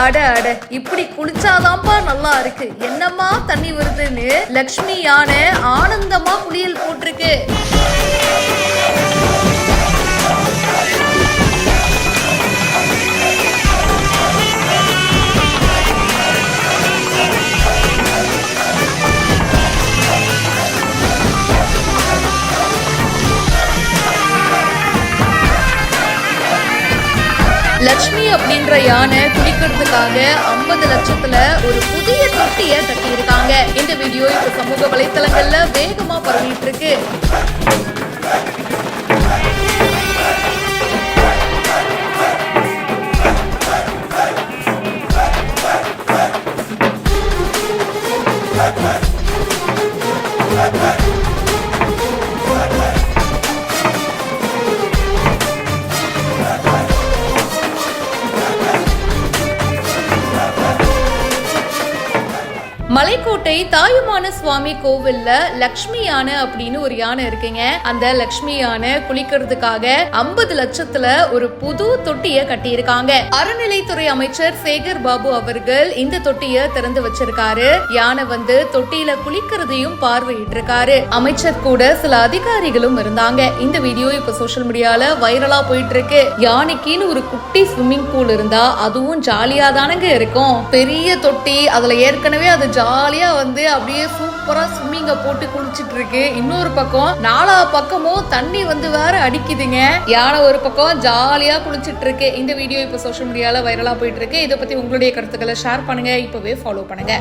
அட அட இப்படி குளிச்சாதான்ப்பா நல்லா இருக்கு. என்னம்மா தண்ணி வருதுன்னு லக்ஷ்மி யானை ஆனந்தமா குளியல் போட்டிருக்கு. லட்சுமி அப்படின்ற யானை குளிக்கிறதுக்காக 50 லட்சத்துல ஒரு புதிய தொட்டியை கட்டியிருக்காங்க. இந்த வீடியோ இப்ப சமூக வலைத்தளங்கள்ல வேகமா பரவிட்டு இருக்கு. மலைக்கோட்டை தாயுமான சுவாமி கோவில்ல லக்ஷ்மி யானை அப்படின்னு ஒரு யானை இருக்குங்க. அந்த லக்ஷ்மி யானை குளிக்கிறதுக்காக 50 லட்சத்துல ஒரு புது தொட்டிய கட்டி இருக்காங்க. அறநிலைத்துறை அமைச்சர் சேகர் பாபு அவர்கள் இந்த தொட்டிய திறந்து வச்சிருக்காரு. யானை தொட்டியில குளிக்கிறதையும் பார்வையிட்டு இருக்காரு. அமைச்சர் கூட சில அதிகாரிகளும் இருந்தாங்க. இந்த வீடியோ இப்ப சோசியல் மீடியால வைரலா போயிட்டு இருக்கு. யானைக்குன்னு ஒரு குட்டி ஸ்விம்மிங் பூல் இருந்தா அதுவும் ஜாலியா தானங்க இருக்கும். பெரிய தொட்டி, அதுல ஏற்கனவே அது ஜாலியா அப்படியே சூப்பரா ஸ்விம்மிங்க போட்டு குளிச்சிட்டு இருக்கு. இன்னொரு பக்கம் 4 பக்கமும் தண்ணி வேற அடிக்குதுங்க. யானை ஒரு பக்கம் ஜாலியா குளிச்சிட்டு இருக்கு. இந்த வீடியோ இப்ப சோசியல் மீடியால வைரலா போயிட்டு இருக்கு. இதை பத்தி உங்களுடைய கருத்துக்களை ஷேர் பண்ணுங்க. இப்பவே ஃபாலோ பண்ணுங்க.